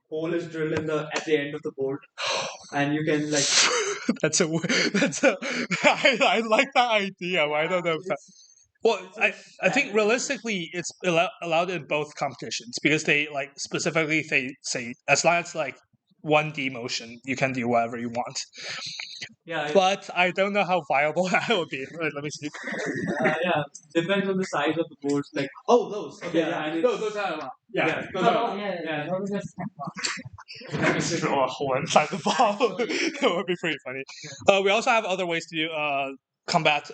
hole is drilled at the end of the bolt, and you can like. that's a I like that idea. I don't know if that. Well, I think realistically it's allowed in both competitions because they like specifically they say as long as like 1D motion you can do whatever you want. Yeah, But I don't know how viable that would be. Wait, let me see. yeah, depends on the size of the bolts. Like those. Okay, yeah, and it's, those are allowed. Yeah, those Oh, are. yeah. Those are just Draw a hole inside the ball. That would be pretty funny. We also have other ways to combat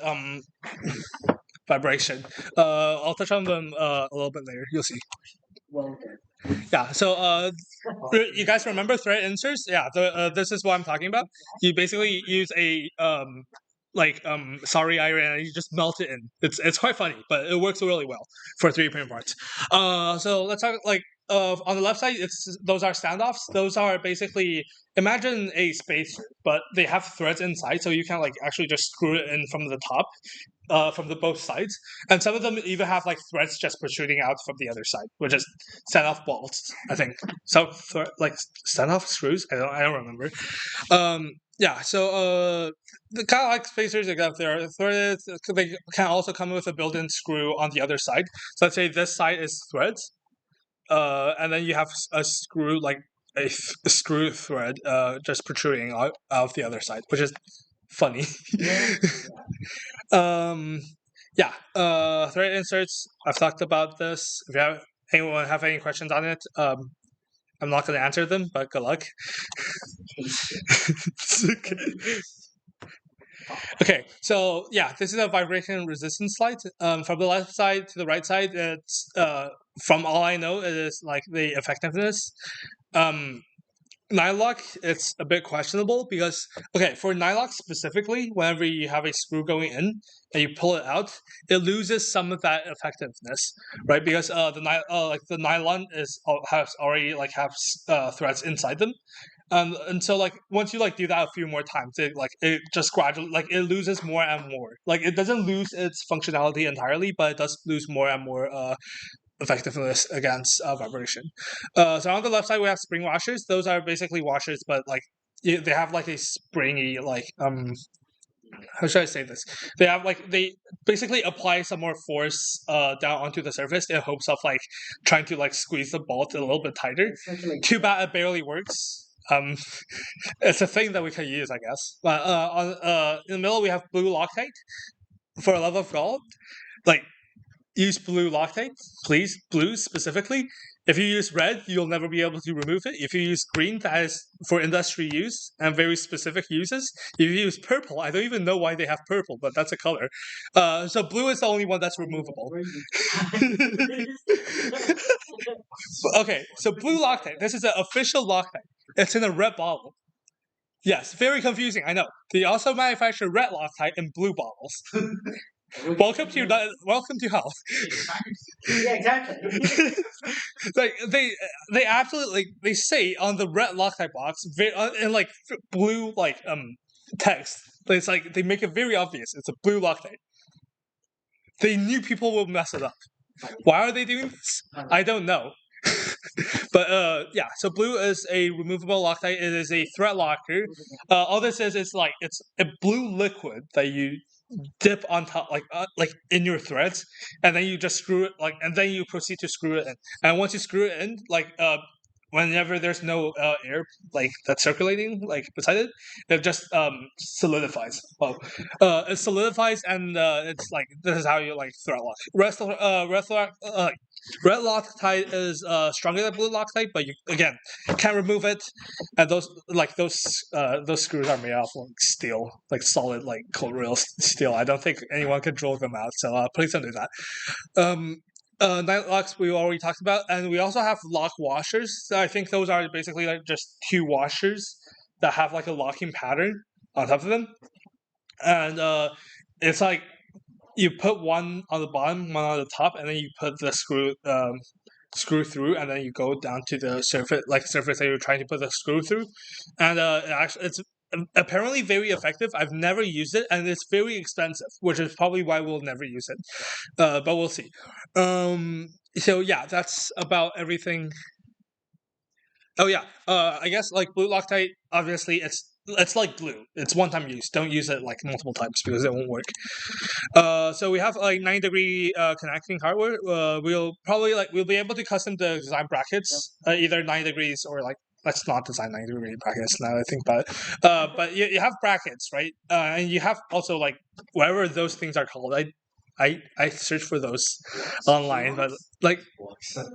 vibration. I'll touch on them a little bit later. You'll see. well. Yeah. So you guys remember thread inserts? Yeah. This is what I'm talking about. You basically use a sorry iron and you just melt it in. It's quite funny, but it works really well for 3D printed parts. So let's talk like on the left side, those are standoffs. Those are basically imagine a spacer, but they have threads inside, so you can like actually just screw it in from the top, from the both sides. And some of them even have like threads just protruding out from the other side, which is standoff bolts, I think. So like standoff screws. I don't remember. Yeah. So the kind of like spacers, except they're threaded. They can also come with a built-in screw on the other side. So let's say this side is threads. And then you have a screw, like a screw thread, just protruding out of the other side, which is funny. Yeah. Thread inserts. I've talked about this. If anyone have any questions on it, I'm not going to answer them, but good luck. Okay. Okay, so yeah, this is a vibration resistance light. From the left side to the right side, it's from all I know, it is like the effectiveness. Nylock, it's a bit questionable because for Nylock specifically, whenever you have a screw going in and you pull it out, it loses some of that effectiveness, right? Because the nylon has already threads inside them. And so once you do that a few more times, it just gradually it loses more and more. It doesn't lose its functionality entirely, but it does lose more and more effectiveness against vibration. So on the left side we have spring washers. Those are basically washers, but they have a springy how should I say this? They have they basically apply some more force down onto the surface in hopes of trying to squeeze the bolt a little bit tighter. Too bad it barely works. It's a thing that we can use, I guess. But in the middle we have blue Loctite. For a love of God, use blue Loctite, please. Blue specifically. If you use red, you'll never be able to remove it. If you use green, that is for industry use and very specific uses. If you use purple, I don't even know why they have purple, but that's a color. So blue is the only one that's removable. Okay, so blue Loctite. This is an official Loctite. It's in a red bottle. Yes, very confusing, I know. They also manufacture red Loctite in blue bottles. Welcome to hell. Yeah, exactly. They absolutely they say on the red Loctite box in blue text. It's they make it very obvious. It's a blue Loctite. They knew people will mess it up. Why are they doing this? I don't know. But yeah, so blue is a removable Loctite. It is a thread locker. All this is it's a blue liquid that you dip on top in your threads, and then you just screw it and then you proceed to screw it in. And once you screw it in, whenever there's no air that's circulating beside it, it just solidifies. Well, it solidifies, and it's this is how you thread lock. Red Loctite is stronger than blue Loctite, but you again can't remove it. And those screws are made out of steel, solid cold real steel. I don't think anyone can drill them out. So please don't do that. Night locks we already talked about, and we also have lock washers. So I think those are basically just two washers that have a locking pattern on top of them, and it's you put one on the bottom, one on the top, and then you put the screw through, and then you go down to the surface that you're trying to put the screw through, and it's apparently very effective. I've never used it, and it's very expensive, which is probably why we'll never use it. But we'll see. So yeah, that's about everything. Oh yeah, I guess blue Loctite. Obviously, it's like glue. It's one-time use. Don't use it multiple times because it won't work. So we have 90-degree connecting hardware. We'll probably we'll be able to custom the design brackets, either 90 degrees or let's not design 90-degree brackets now that I think about it. But you have brackets, right? And you have also whatever those things are called. I searched for those online, but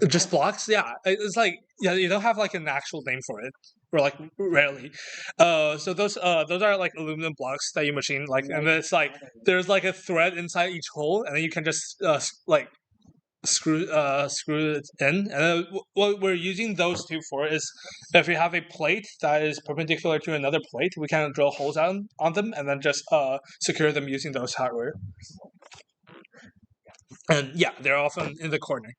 just blocks. Yeah, it's you don't have an actual name for it, or rarely. So those are aluminum blocks that you machine and it's there's a thread inside each hole, and then you can just screw it in. And what we're using those two for is if you have a plate that is perpendicular to another plate, we can drill holes on them and then just secure them using those hardware. And yeah, they're often in the corner.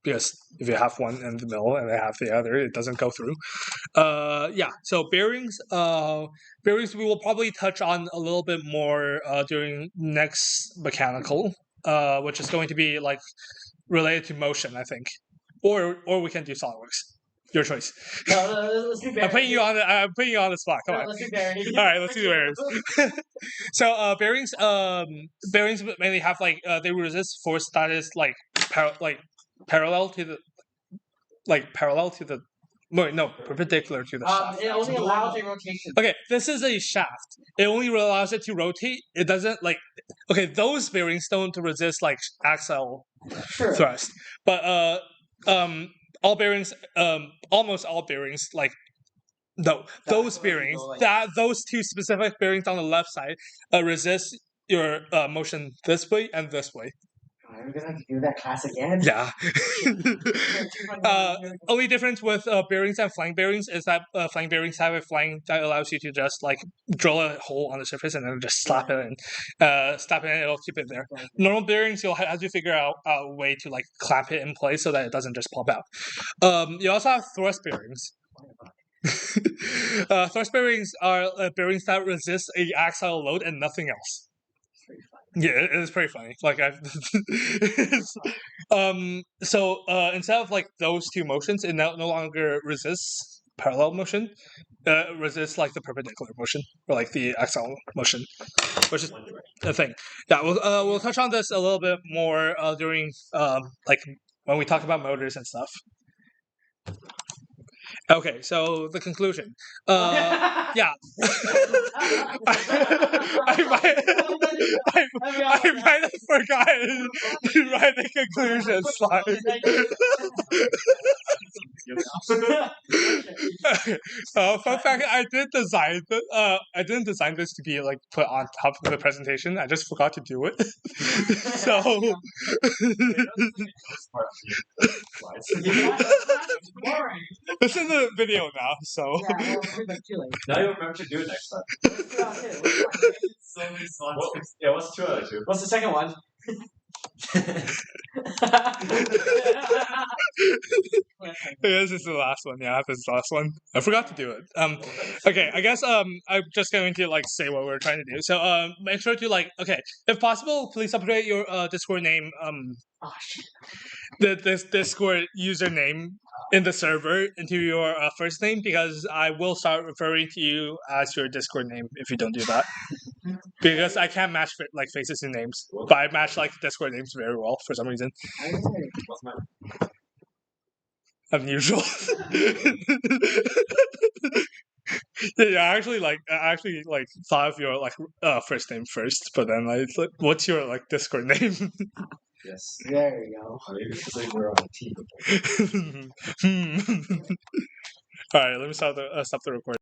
because if you have one in the middle and they have the other, it doesn't go through. Yeah. So bearings. Bearings we will probably touch on a little bit more during next mechanical, which is going to be like related to motion, I think, or we can do SolidWorks. Your choice. No, let's do bearings. I'm putting you on the spot. Come No, on. let's do bearings. All right, let's do bearings. So bearings mainly have like they resist force that is like parallel to the perpendicular to the shaft. It only allows a rotation. Okay, this is a shaft. It only allows it to rotate. It doesn't like. Okay, those bearings don't resist like axial Sure. thrust, but all bearings, almost all bearings, like no, those bearings, those two specific bearings on the left side, resist your motion this way and this way. I'm gonna have to do that class again. Yeah. Only difference with bearings and flank bearings is that flank bearings have a flank that allows you to just like drill a hole on the surface and then just slap it in. It'll keep it there. Normal bearings, you'll have to figure out a way to like clamp it in place so that it doesn't just pop out. You also have thrust bearings. Thrust bearings are bearings that resist a axial load and nothing else. Yeah, it is pretty funny. Like so instead of like those two motions, it no longer resists parallel motion. Resists like the perpendicular motion or like the axial motion, which is a thing. Yeah, we'll touch on this a little bit more during like when we talk about motors and stuff. Okay, so the conclusion. Yeah. I might have forgotten to write the conclusion slide. Fun fact: I didn't design this to be like put on top of the presentation. I just forgot to do it. So. It's in the video now, so. Yeah, well, pretty much too late. Now you'll remember to do it next time. So many slots. What's two other two? What's the second one? This is the last one. Yeah, this is the last one. I forgot to do it. Okay, I guess I'm just going to like say what we're trying to do. So make sure to like if possible, please upgrade your Discord name. Oh shit. This Discord username in the server into your first name, because I will start referring to you as your Discord name if you don't do that. Because I can't match like faces and names, but I match like Discord names very well for some reason. What's mine? Unusual. Yeah, I actually thought of your like first name first, but then I like, what's your like Discord name? Yes. There you go. Maybe because like we're on a team. All right, let me stop the recording.